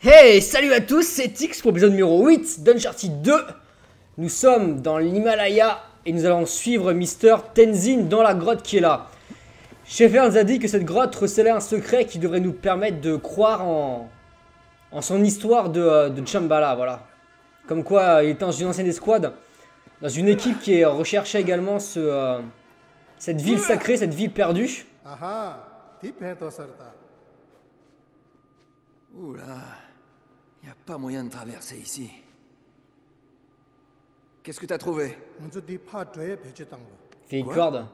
Hey, salut à tous, c'est Tix pour l'épisode numéro 8 d'Uncharted 2. Nous sommes dans l'Himalaya et nous allons suivre Mr. Tenzin dans la grotte qui est là. Schaeffer nous a dit que cette grotte recelait un secret qui devrait nous permettre de croire en son histoire de Shambhala, voilà. Comme quoi, il est dans une ancienne escouade, dans une équipe qui recherchait également cette ville sacrée, cette ville perdue. Oula, y a pas moyen de traverser ici. Qu'est-ce que t'as trouvé? Vieille corde.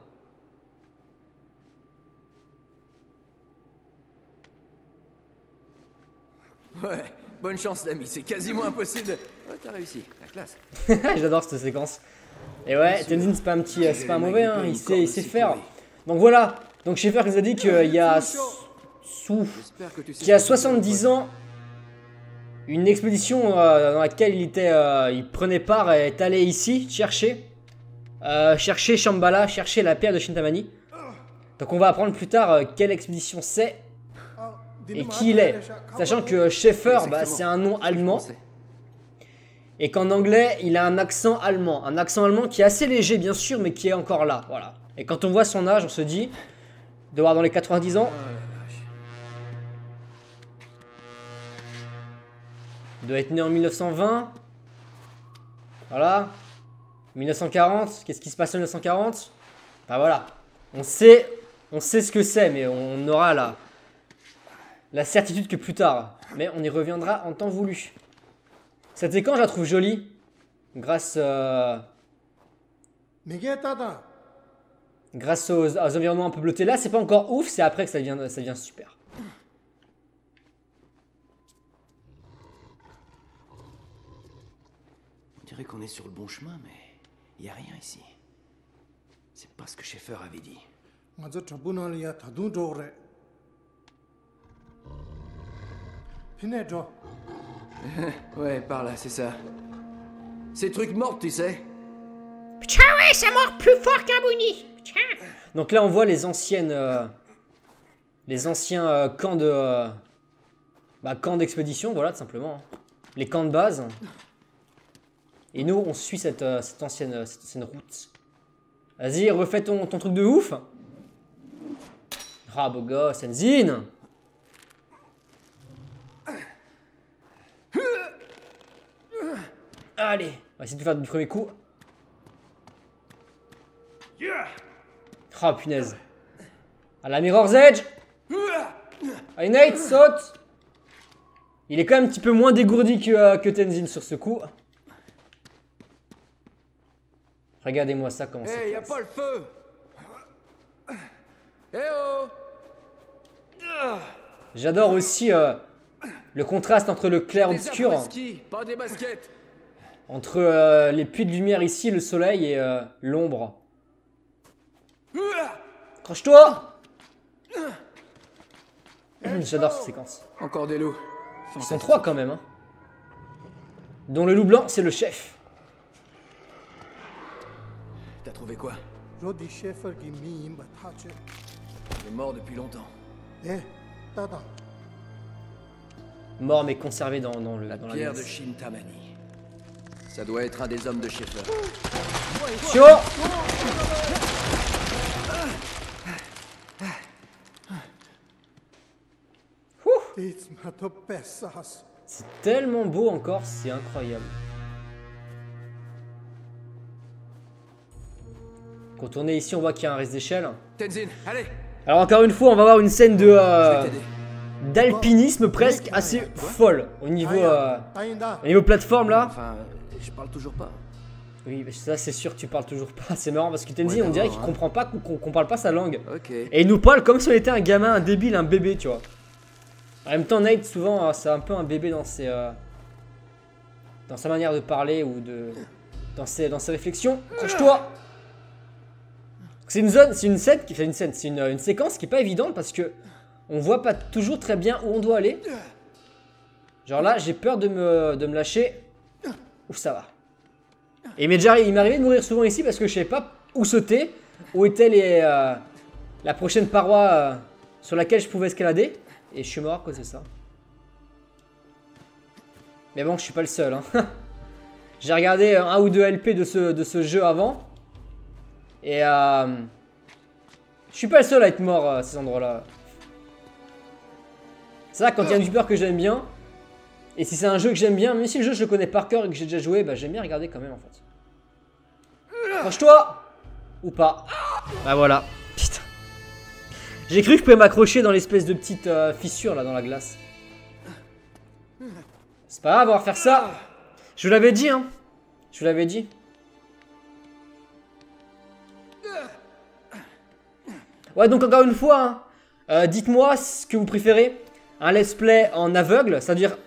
Ouais, bonne chance l'ami, c'est quasiment impossible. Oh, t'as réussi, la classe. J'adore cette séquence. Et ouais, Tenzin c'est pas un petit, c'est pas un mauvais, hein. il sait faire. Donc voilà, donc Schaeffer nous a dit qu'il y a qui a 70 ans, une expédition dans laquelle il prenait part est allé ici chercher Shambhala, chercher la pierre de Chintamani. Donc on va apprendre plus tard quelle expédition c'est et qui il est, sachant que Schaeffer c'est un nom allemand et qu'en anglais il a un accent allemand qui est assez léger bien sûr mais qui est encore là, voilà. Et quand on voit son âge on se dit de voir dans les 90 ans. Il doit être né en 1920. Voilà. 1940. Qu'est-ce qui se passe en 1940? Bah voilà. On sait ce que c'est, mais on aura la certitude que plus tard. Mais on y reviendra en temps voulu. Cette séquence, je la trouve jolie. Grâce aux environnements un peu bleutés. Là, c'est pas encore ouf. C'est après que ça devient super. On dirait qu'on est sur le bon chemin, mais il n'y a rien ici. C'est pas ce que Schaeffer avait dit. Ouais, par là, c'est ça. Ces trucs morts, tu sais. Putain, ouais, ça mord plus fort qu'un bouni. Donc là, on voit les anciens camps camps d'expédition, voilà, tout simplement. Les camps de base. Et nous, on suit cette ancienne route. Vas-y, refais ton truc de ouf. Ah, beau gosse, Tenzin. Allez, on va essayer de faire du premier coup. Ah, punaise. À la Mirror's Edge. Allez, Nate, saute. Il est quand même un petit peu moins dégourdi que Tenzin sur ce coup. Regardez-moi ça, comment c'est. Hey, y a pas le feu! Eh oh! J'adore aussi le contraste entre le clair-obscur, pas des baskets. entre les puits de lumière ici, le soleil et l'ombre. Accroche-toi! J'adore cette séquence. Encore des loups. Ils sont 3 quand même, hein. Dont le loup blanc, c'est le chef. T'as trouvé quoi? Il est mort depuis longtemps. Mort mais conservé dans la pierre de Chintamani. Ça doit être un des hommes de Schaeffer. Chio! C'est tellement beau encore, c'est incroyable. Quand on est ici, on voit qu'il y a un reste d'échelle. Tenzin, allez. Alors encore une fois, on va avoir une scène d'alpinisme presque assez folle au niveau plateforme là. Enfin, je parle toujours pas. Oui, mais ça c'est sûr que tu parles toujours pas. C'est marrant parce que Tenzin, on dirait qu'il comprend pas qu'on parle pas sa langue. Okay. Et il nous parle comme si on était un gamin, un débile, un bébé, tu vois. En même temps, Nate, souvent, c'est un peu un bébé dans sa manière de parler ou dans ses réflexions. Accroche-toi! C'est une séquence qui est pas évidente parce que on voit pas toujours très bien où on doit aller. Genre là, j'ai peur de me lâcher. Ouf, ça va. Et il m'est arrivé de mourir souvent ici parce que je savais pas où sauter, où était la prochaine paroi sur laquelle je pouvais escalader. Et je suis mort à cause de ça. Mais bon, je suis pas le seul. Hein. J'ai regardé un ou deux LP de ce jeu avant. Et je suis pas le seul à être mort à ces endroits-là. C'est vrai, quand il y a un youtubeur que j'aime bien, et si c'est un jeu que j'aime bien, même si le jeu je le connais par cœur et que j'ai déjà joué, bah j'aime bien regarder quand même en fait. Accroche-toi! Ou pas. Bah voilà. Putain. J'ai cru que je pouvais m'accrocher dans l'espèce de petite fissure là dans la glace. C'est pas grave, on va refaire ça. Je vous l'avais dit, hein. Je vous l'avais dit. Ouais, donc encore une fois, hein, dites-moi ce que vous préférez. Un let's play en aveugle, c'est-à-dire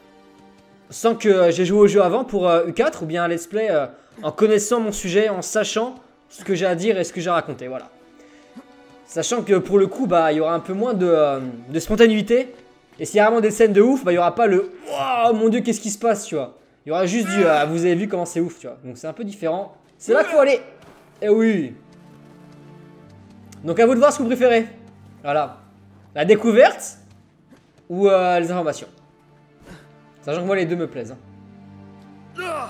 sans que j'ai joué au jeu avant pour U4, ou bien un let's play en connaissant mon sujet, en sachant ce que j'ai à dire et ce que j'ai à raconter, voilà. Sachant que pour le coup, bah, il y aura un peu moins de spontanéité. Et s'il y a vraiment des scènes de ouf, bah, il n'y aura pas le « Oh mon dieu, qu'est-ce qui se passe ?» tu vois. Il y aura juste du « Vous avez vu comment c'est ouf ?» tu vois. Donc c'est un peu différent. C'est là qu'il faut aller. Eh oui. Donc à vous de voir ce que vous préférez. Voilà. La découverte ou les informations. Sachant que moi les deux me plaisent. Hein.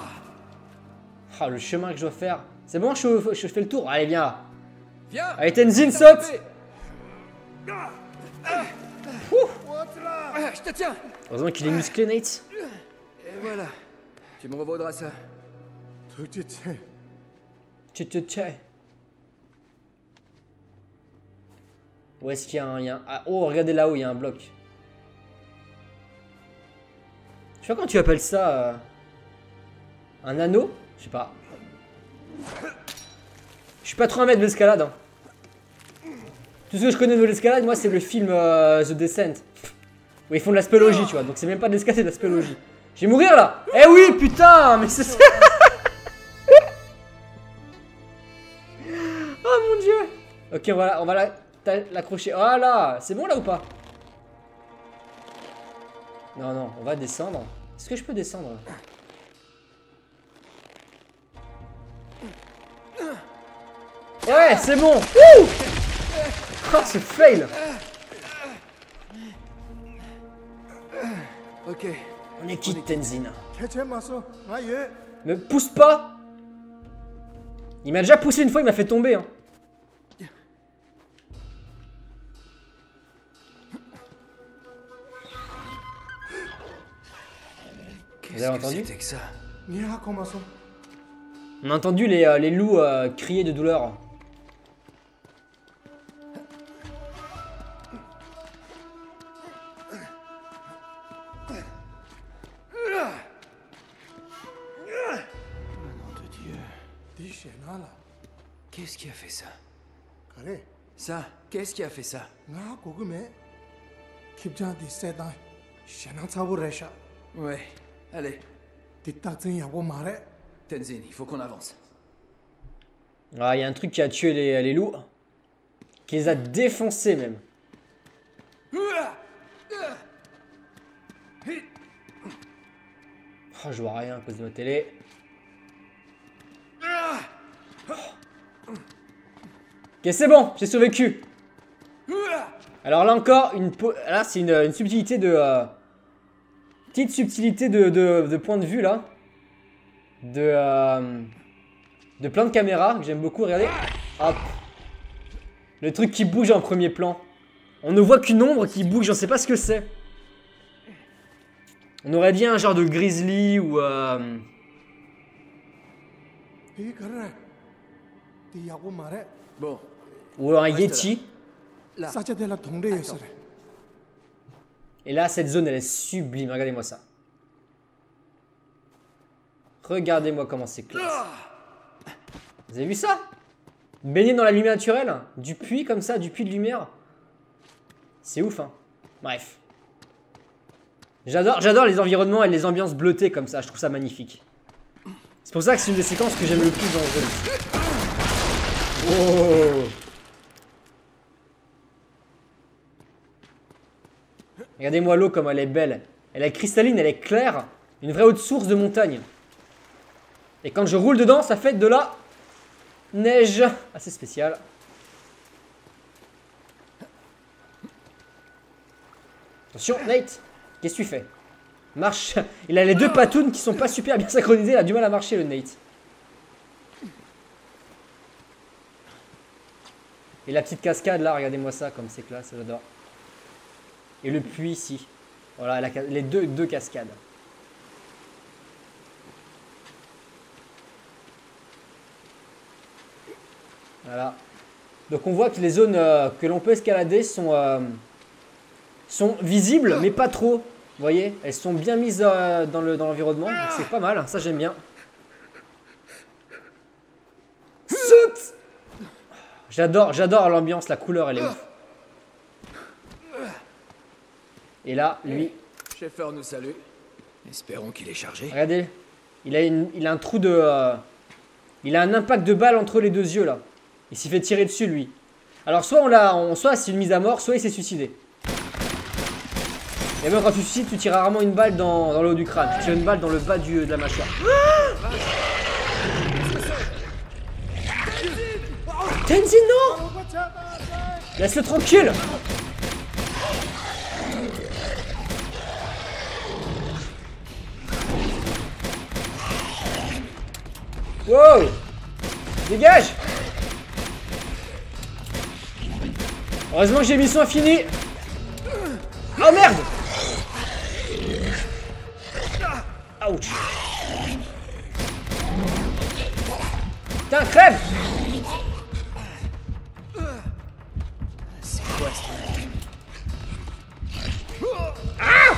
Oh, le chemin que je dois faire. C'est bon, je fais le tour. Allez, viens là. Viens. Allez, Tenzin, saute. Je te tiens. Heureusement qu'il est musclé, Nate. Et voilà. Tu me revaudras ça. Où est-ce qu'il y a un... Ah, oh, regardez là-haut, il y a un bloc. Je sais pas comment tu appelles ça. Un anneau? Je sais pas. Je suis pas trop un maître de l'escalade. Hein. Tout ce que je connais de l'escalade, moi, c'est le film The Descent. Où ils font de la spéologie, tu vois. Donc c'est même pas de l'escalade, c'est de la spéologie. Je vais mourir là. Eh oui, putain, mais c'est... Oh mon dieu. Ok, on va l'accrocher. Voilà, c'est bon là ou pas? Non, non, on va descendre. Est-ce que je peux descendre? Ouais, c'est bon. Ouh. Oh, ce fail. Ok. On est quitte, Tenzin. Me pousse pas. Il m'a déjà poussé une fois, il m'a fait tomber. Hein. Vous avez entendu? C'était que ça. On a entendu les loups crier de douleur. Qu'est-ce qui a fait ça? Ça, qu'est-ce qui a fait ça? Ouais, allez. Tenzin, il faut qu'on avance. Ah, il y a un truc qui a tué les loups. Qui les a défoncés même. Oh, je vois rien à cause de ma télé. Ok, c'est bon, j'ai survécu. Alors là encore, là c'est une subtilité de... petite subtilité de point de vue là. De plein de caméras que j'aime beaucoup, regardez. Hop. Le truc qui bouge en premier plan. On ne voit qu'une ombre qui bouge, je sais pas ce que c'est. On aurait dit un genre de grizzly ou... Bon. ou un yeti. Là. Et là, cette zone, elle est sublime. Regardez-moi ça. Regardez-moi comment c'est classe. Vous avez vu ça? Baigner dans la lumière naturelle. Du puits comme ça, du puits de lumière. C'est ouf, hein. Bref. J'adore les environnements et les ambiances bleutées comme ça. Je trouve ça magnifique. C'est pour ça que c'est une des séquences que j'aime le plus dans le jeu. Oh. Regardez-moi l'eau comme elle est belle. Elle est cristalline, elle est claire. Une vraie haute source de montagne. Et quand je roule dedans, ça fait de la neige. Assez spécial. Attention, Nate. Qu'est-ce que tu fais? Marche. Il a les deux patounes qui sont pas super bien synchronisées. Il a du mal à marcher, le Nate. Et la petite cascade là, regardez-moi ça, comme c'est classe, j'adore. Et le puits ici. Voilà, les deux cascades. Voilà. Donc on voit que les zones que l'on peut escalader sont visibles, mais pas trop. Vous voyez, elles sont bien mises dans l'environnement. C'est pas mal, ça j'aime bien. Saute! J'adore l'ambiance, la couleur, elle est ouf. Et là, lui... Schaeffer nous salue. Espérons qu'il est chargé. Regardez, il a un trou de... il a un impact de balle entre les deux yeux, là. Il s'est fait tirer dessus, lui. Alors, soit c'est une mise à mort, soit il s'est suicidé. Et même quand tu suicides, tu tires rarement une balle dans le haut du crâne. Tu tires une balle dans le bas de la mâchoire. Tenzin, non! Laisse-le tranquille! Wow! Dégage! Heureusement que j'ai mission infinie! Oh merde! Ouch! Putain, crève! C'est quoi ce truc? Ah!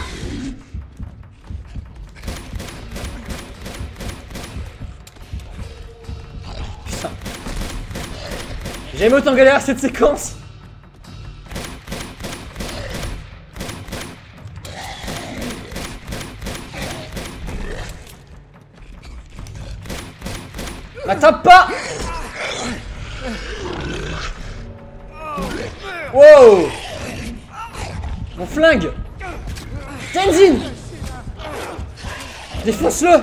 Putain. J'ai jamais autant galéré cette séquence. La tape pas. Wow. Mon flingue. Tenzin. Défonce-le.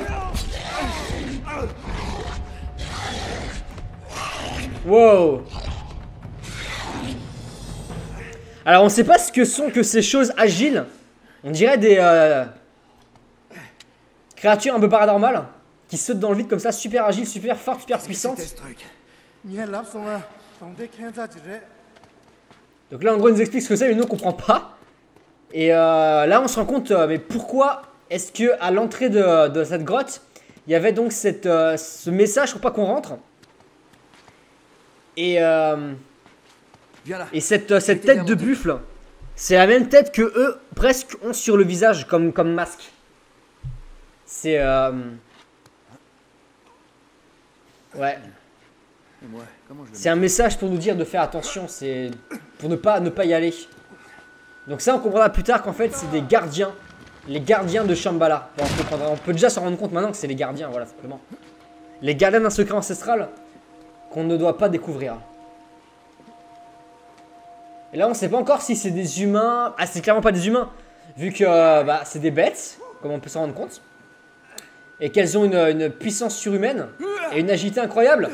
Wow. Alors on sait pas ce que sont que ces choses agiles. On dirait des créatures un peu paranormales qui sautent dans le vide comme ça, super agiles, super fortes, super puissantes. Donc là en gros ils nous expliquent ce que c'est mais nous on comprend pas. Et là on se rend compte mais pourquoi est-ce que à l'entrée de cette grotte il y avait donc ce message pour pas qu'on rentre. Et cette tête de buffle, c'est la même tête que eux presque ont sur le visage comme masque. C'est ouais. C'est un message pour nous dire de faire attention, c'est pour ne pas y aller. Donc ça on comprendra plus tard qu'en fait c'est des gardiens, les gardiens de Shambhala. Bon, on peut déjà se rendre compte maintenant que c'est les gardiens, voilà simplement. Les gardiens d'un secret ancestral qu'on ne doit pas découvrir. Et là on sait pas encore si c'est des humains. Ah c'est clairement pas des humains. Vu que c'est des bêtes, comme on peut s'en rendre compte. Et qu'elles ont une puissance surhumaine et une agilité incroyable.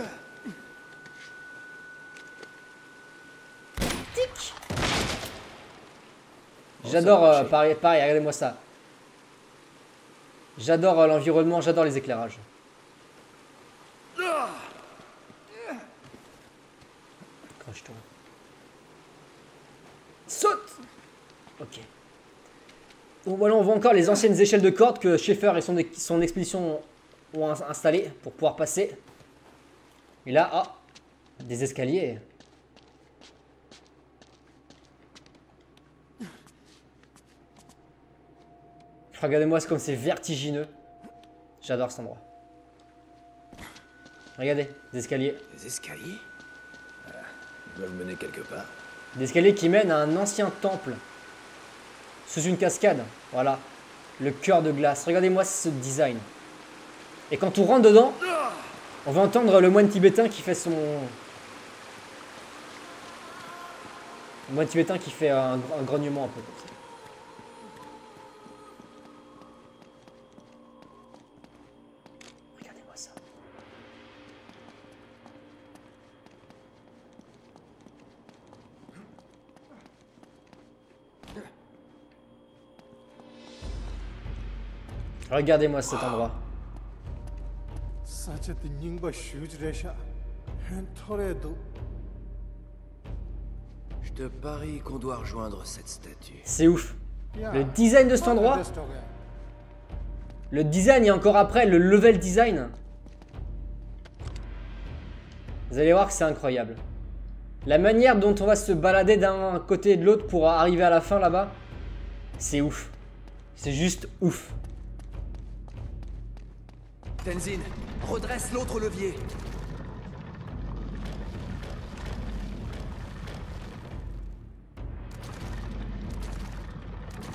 Tic. J'adore pareil, regardez-moi ça. J'adore l'environnement, j'adore les éclairages. Accroche-toi. Saute. Ok. Donc voilà, on voit encore les anciennes échelles de corde que Schaeffer et son expédition ont installées pour pouvoir passer. Et là, ah, des escaliers. Regardez-moi, c'est comme c'est vertigineux. J'adore cet endroit. Regardez, des escaliers. Des escaliers? Ils doivent mener quelque part. Des escaliers qui mènent à un ancien temple. Sous une cascade. Voilà. Le cœur de glace. Regardez-moi ce design. Et quand on rentre dedans, on va entendre le moine tibétain qui fait son... Le moine tibétain qui fait un grognement un peu comme ça. Regardez-moi ça. Regardez-moi cet endroit. Je te parie qu'on doit rejoindre cette statue. C'est ouf. Le design de cet endroit. Le design et encore après le level design. Vous allez voir que c'est incroyable. La manière dont on va se balader d'un côté et de l'autre pour arriver à la fin là-bas. C'est ouf. C'est juste ouf. Tenzin, redresse l'autre levier.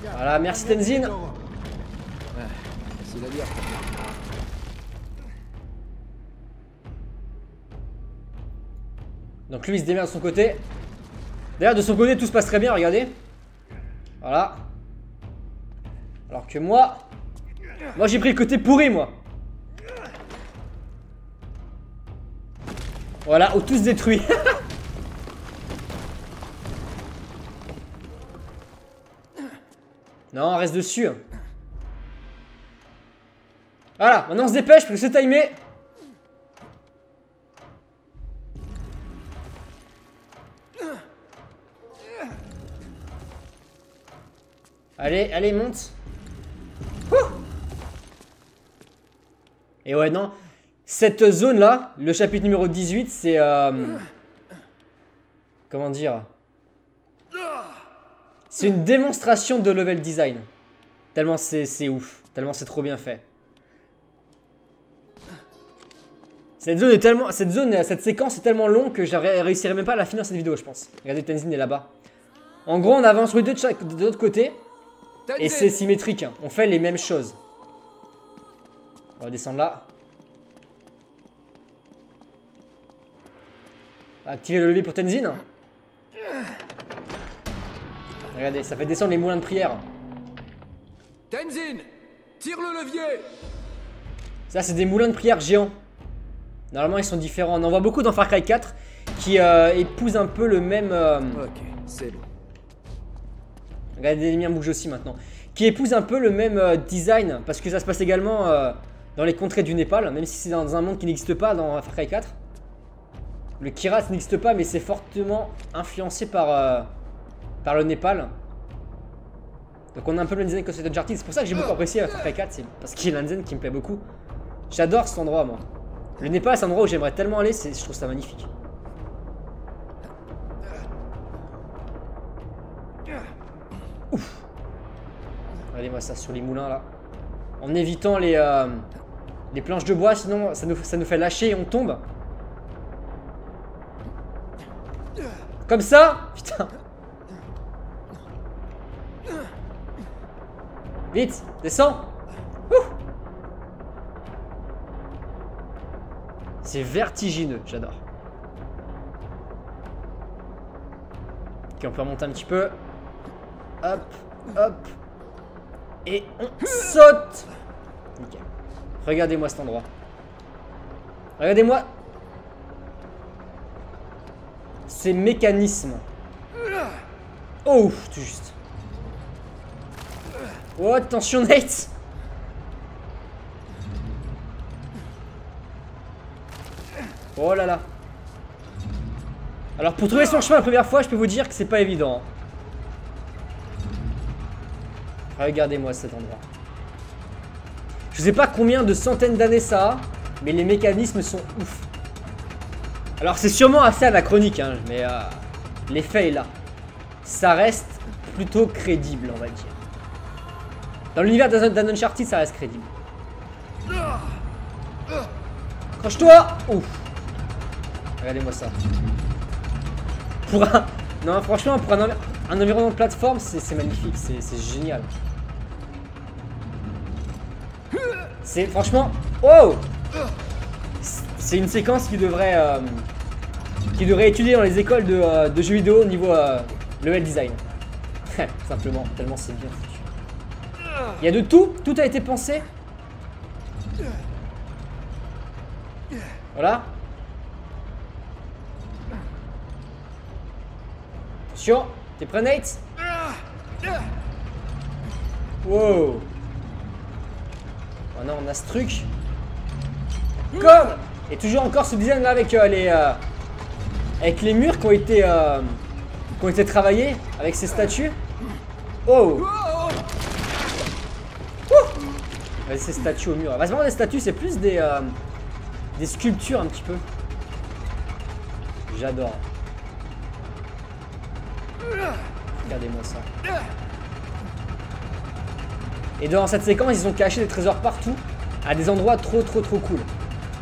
Voilà, merci Tenzin. C'est la dire. Donc lui il se démerde de son côté. D'ailleurs de son côté tout se passe très bien, regardez. Voilà. Alors que moi j'ai pris le côté pourri moi. Voilà, où tout se détruit. Non, on reste dessus. Voilà, maintenant on se dépêche parce que c'est timé. Allez, allez, monte. Ouh. Et ouais, non. Cette zone-là, le chapitre numéro 18, c'est... comment dire? C'est une démonstration de level design. Tellement c'est ouf. Tellement c'est trop bien fait. Cette zone est tellement... Cette séquence est tellement longue que je réussirais même pas à la finir cette vidéo, je pense. Regardez, Tenzin est là-bas. En gros, on avance les deux de l'autre côté. Et c'est symétrique. Hein. On fait les mêmes choses. On va descendre là. Activer le levier pour Tenzin. Regardez, ça fait descendre les moulins de prière. Tenzin, tire le levier. Ça, c'est des moulins de prière géants. Normalement, ils sont différents. On en voit beaucoup dans Far Cry 4 qui épousent un peu le même... Ok, c'est bon. Regardez, les lumières bougent aussi maintenant. Qui épousent un peu le même design. Parce que ça se passe également dans les contrées du Népal. Même si c'est dans un monde qui n'existe pas dans Far Cry 4. Le Kyrat n'existe pas, mais c'est fortement influencé par le Népal. Donc on a un peu le design que c'est Uncharted. C'est pour ça que j'ai beaucoup apprécié Far Cry 4. C'est parce qu'il y a un design qui me plaît beaucoup. J'adore cet endroit, moi. Le Népal, c'est un endroit où j'aimerais tellement aller. Je trouve ça magnifique. Ouf. Regardez-moi ça sur les moulins là. En évitant les planches de bois, sinon ça nous fait lâcher et on tombe. Comme ça. Putain. Vite, descends. C'est vertigineux, j'adore. Ok, on peut remonter un petit peu. Hop, hop. Et on saute. Nickel. Regardez-moi cet endroit. Regardez-moi ces mécanismes. Oh, tout juste. Oh, attention Nate. Oh là là. Alors pour trouver son chemin la première fois, je peux vous dire que c'est pas évident. Regardez-moi cet endroit. Je sais pas combien de centaines d'années ça a, mais les mécanismes sont ouf. Alors c'est sûrement assez anachronique, hein, mais l'effet est là. Ça reste plutôt crédible, on va dire. Dans l'univers d'un Uncharted, ça reste crédible. Accroche-toi. Ouf. Regardez-moi ça. Pour un... Non, franchement, pour un environnement de plateforme, c'est magnifique, c'est génial. C'est franchement... Oh. C'est une séquence qui devrait étudier dans les écoles de jeux vidéo au niveau level design. Simplement, tellement c'est bien foutu. Il y a de tout, tout a été pensé. Voilà. Attention, t'es prêt Nate? Wow. Maintenant on a ce truc. Comme. Et toujours encore ce design là avec les murs qui ont été travaillés avec ces statues. Oh. Avec ces statues au mur. Bah, c'est vraiment des statues, c'est plus des sculptures un petit peu. J'adore. Regardez-moi ça. Et dans cette séquence, ils ont caché des trésors partout, à des endroits trop cool.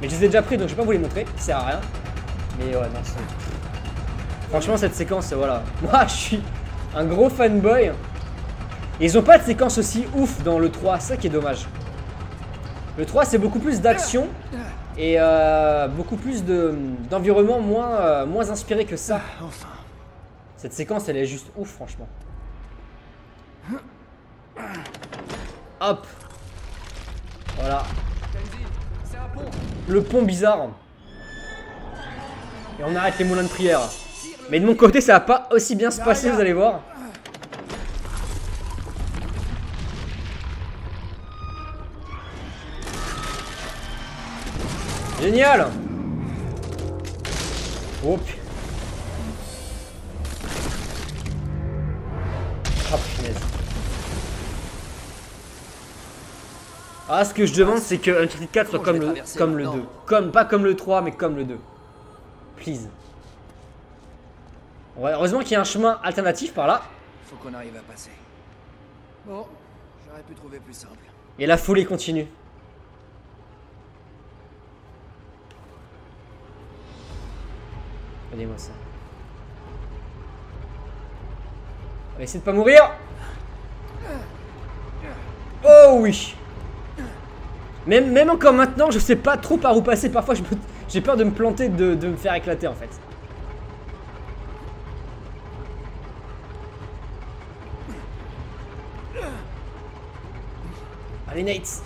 Mais je les ai déjà pris, donc je vais pas vous les montrer, ça sert à rien. Mais ouais, non, franchement, cette séquence, voilà. Moi, je suis un gros fanboy. Et ils ont pas de séquence aussi ouf dans le 3, c'est ça qui est dommage. Le 3, c'est beaucoup plus d'action et beaucoup plus d'environnement moins inspiré que ça. Enfin. Cette séquence, elle est juste ouf, franchement. Hop. Voilà. Le pont bizarre. Et on arrête les moulins de prière. Mais de mon côté, ça va pas aussi bien se passer, vous allez voir. Génial. Oh putain. Ah punaise. Ah, ce que je demande, c'est que Uncharted 4 soit comme le 2. Pas comme le 3, mais comme le 2. Please. Ouais, heureusement qu'il y a un chemin alternatif par là. Faut qu'on arrive à passer. Bon, j'aurais pu trouver plus simple. Et la folie continue. Regardez-moi ça. On va essayer de pas mourir. Oh oui. Même encore maintenant, je sais pas trop par où passer. Parfois, j'ai peur de me planter, de me faire éclater en fait. Allez, Nate.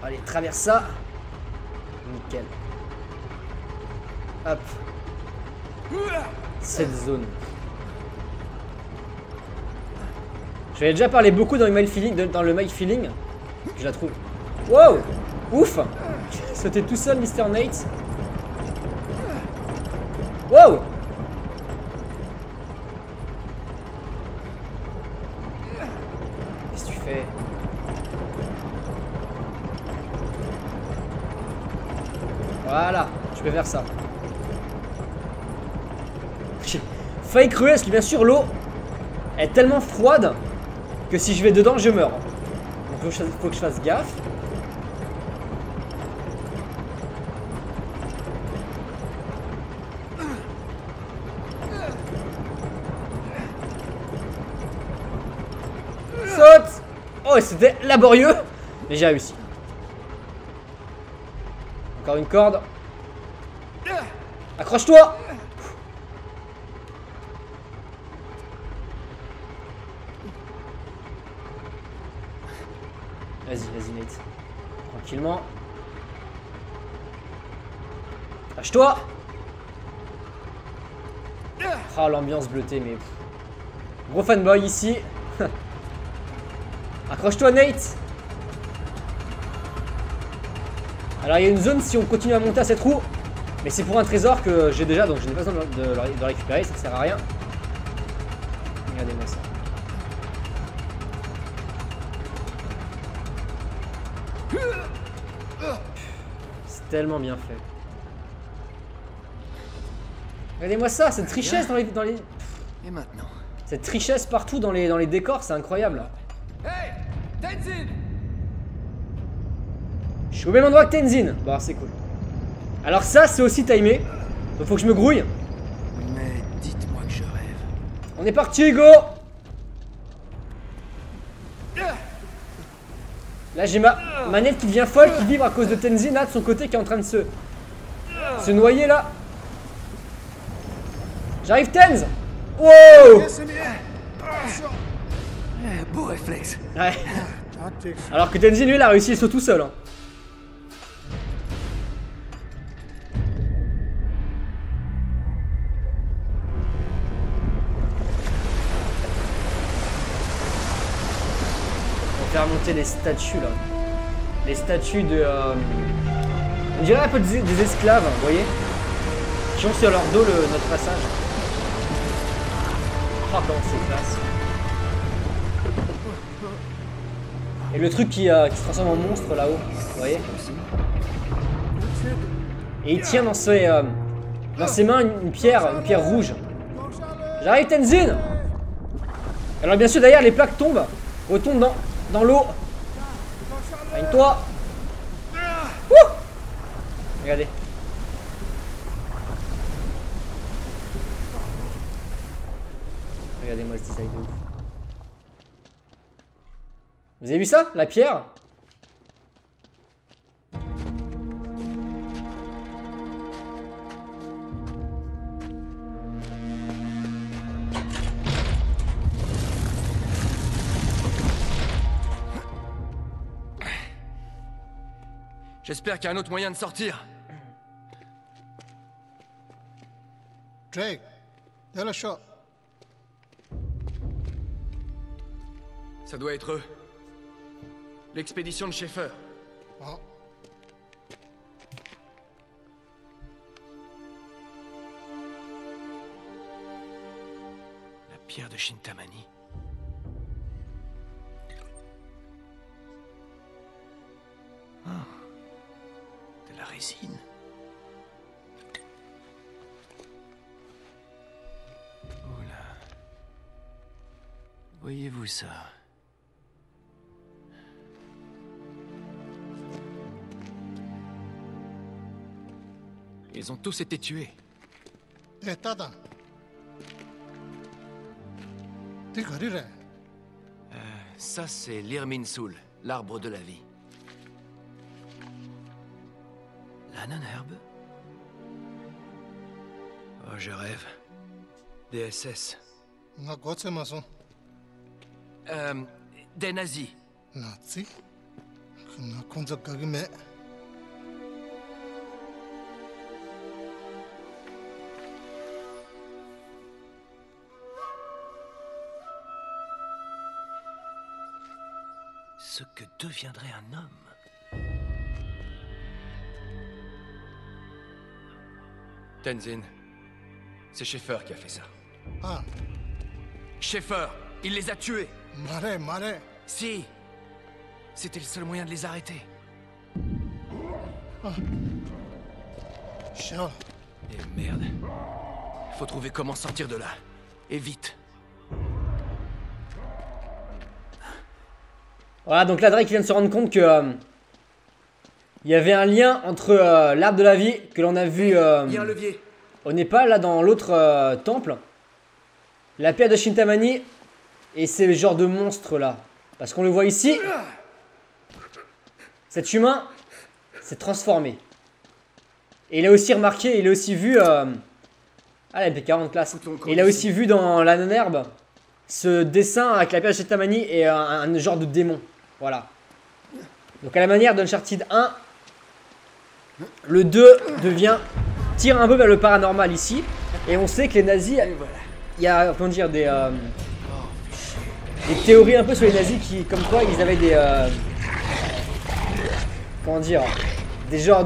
Allez, traverse ça. Nickel. Hop. Cette zone. Je vais déjà parler beaucoup dans le My Feeling. Je la trouve. Wow. Ouf. Sauter tout seul, Mr. Nate. Wow. Qu'est-ce que tu fais? Voilà, je peux faire ça. Faille crever parce que bien sûr l'eau est tellement froide que si je vais dedans je meurs. Donc faut que je fasse gaffe. Saute. Oh, c'était laborieux, mais j'ai réussi. Encore une corde. Accroche-toi. Vas-y, Nate. Tranquillement. Lâche-toi. Oh, l'ambiance bleutée, mais... Gros fanboy ici. Accroche-toi, Nate. Alors, il y a une zone si on continue à monter à cette roue. Mais c'est pour un trésor que j'ai déjà, donc je n'ai pas besoin de le récupérer, ça ne sert à rien. Regardez-moi ça. C'est tellement bien fait. Regardez-moi ça, cette richesse dans les... Et maintenant? Cette richesse partout dans les décors, c'est incroyable. Hey, Tenzin! Je suis au même endroit que Tenzin. Bon, c'est cool. Alors ça, c'est aussi timé. Donc faut que je me grouille. Mais dites-moi que je rêve. On est parti, Hugo. Là, j'ai ma manette qui devient folle, qui vibre à cause de Tenzin, là, de son côté, qui est en train de se noyer, là. J'arrive, Tenz. Wow. Beau réflexe. Ouais. Alors que Tenzin, lui, il a réussi le saut tout seul. Hein. faire monter les statues là. Les statues de... on dirait un peu des esclaves, vous voyez, qui ont sur leur dos notre passage. Oh, comment c'est classe. Et le truc qui se transforme en monstre là-haut, vous voyez. Et il tient dans ses mains une pierre rouge. J'arrive, Tenzin! Alors bien sûr, derrière, les plaques tombent, retombent dans l'eau. Règne-toi! Regardez. Regardez-moi ce design de ouf. Vous avez vu ça? La pierre? J'espère qu'il y a un autre moyen de sortir. Drake, il y a le shot. Ça doit être eux. L'expédition de Schaeffer. Oh. La pierre de Shintamani. Ah. De la résine. Oula. Voyez-vous ça? Ils ont tous été tués. Tada. Ça, c'est l'Irminsul, l'arbre de la vie. La non-herbe? Oh, je rêve. Des SS. Des nazis. Nazi? Ce que deviendrait un homme. Tenzin, c'est Schaeffer qui a fait ça. Ah, Schaeffer, il les a tués. Mare. Si, c'était le seul moyen de les arrêter. Sure. Et merde, faut trouver comment sortir de là. Et vite. Voilà, donc là, Drake vient de se rendre compte que il y avait un lien entre l'arbre de la vie que l'on a vu Il y a un levier. au Népal, là dans l'autre temple, la pierre de Shintamani et ces genres de monstres là. Parce qu'on le voit ici, cet humain s'est transformé. Et il a aussi remarqué, il a aussi vu, ah la MP40 classe, et il a aussi vu dans la non-herbe ce dessin avec la pierre de Shintamani et un genre de démon. Voilà. Donc à la manière d'Uncharted 1, le 2 tire un peu vers le paranormal ici. Et on sait que les nazis, il y a comment dire, des théories un peu sur les nazis qui, comme quoi ils avaient des comment dire, des genres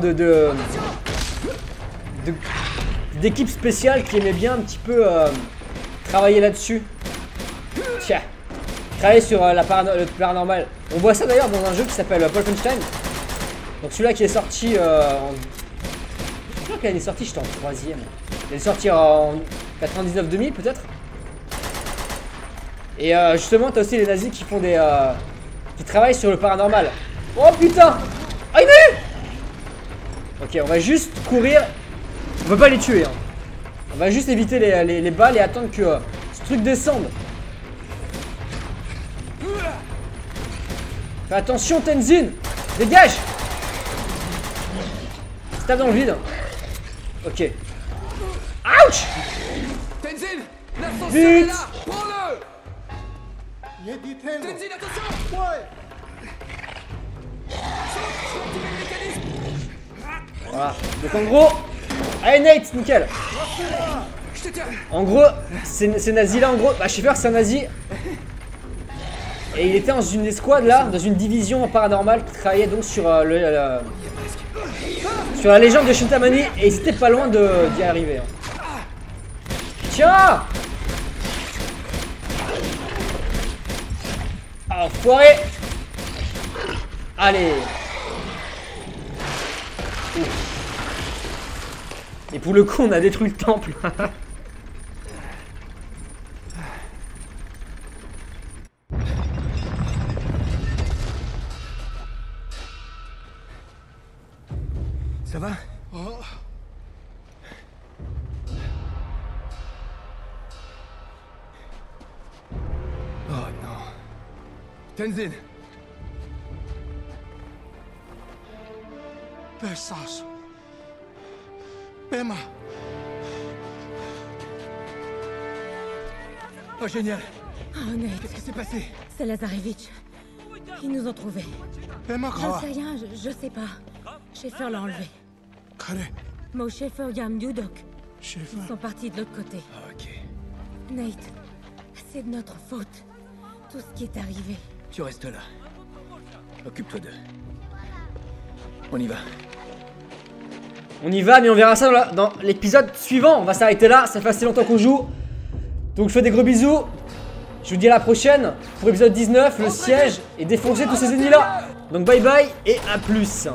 d'équipes spéciales qui aimaient bien un petit peu travailler là-dessus. Tiens, travailler sur le paranormal. On voit ça d'ailleurs dans un jeu qui s'appelle Wolfenstein. Donc celui-là qui est sorti je crois qu'il est sorti, j'étais en 3ème. Il est sorti en 99-2000 peut-être. Et justement, t'as aussi les nazis qui font qui travaillent sur le paranormal. Oh putain! Ah, il m'a eu! Ok, on va juste courir. On peut pas les tuer, hein. On va juste éviter les balles et attendre que ce truc descende. Fais attention, Tenzin! Dégage! Il se tape dans le vide. Ok. Ouch! Tenzin, l'ascenseur est là! Prends-le! Tenzin, attention! Voilà. Donc en gros... Allez Nate, nickel! En gros, ces nazis là, en gros... Bah Schaeffer c'est un nazi. Et il était dans une escouade là, dans une division paranormale qui travaillait donc sur sur la légende de Shintamani et ils étaient pas loin d'y arriver. Hein. Tiens! Ah, enfoiré! Allez! Ouf. Et pour le coup, on a détruit le temple. Ça va? Oh, Oh non. Tenzin! Besas. Bema. Oh génial! Oh, Nate, Qu'est-ce qui s'est passé? c'est Lazarevitch. Ils nous ont trouvés. Bema J'en kawa. sais rien, je sais pas. Schaeffer l'a enlevé. Kare. Mo Schaeffer, Yam Dudok Chef. sont partis de l'autre côté. Ah, ok. Nate, c'est de notre faute. Tout ce qui est arrivé. Tu restes là. Occupe-toi d'eux. On y va. On y va, mais on verra ça dans l'épisode suivant. On va s'arrêter là, ça fait assez longtemps qu'on joue. Donc je fais des gros bisous. Je vous dis à la prochaine pour épisode 19, le siège et défoncer tous ces ennemis là. Donc bye bye et à plus.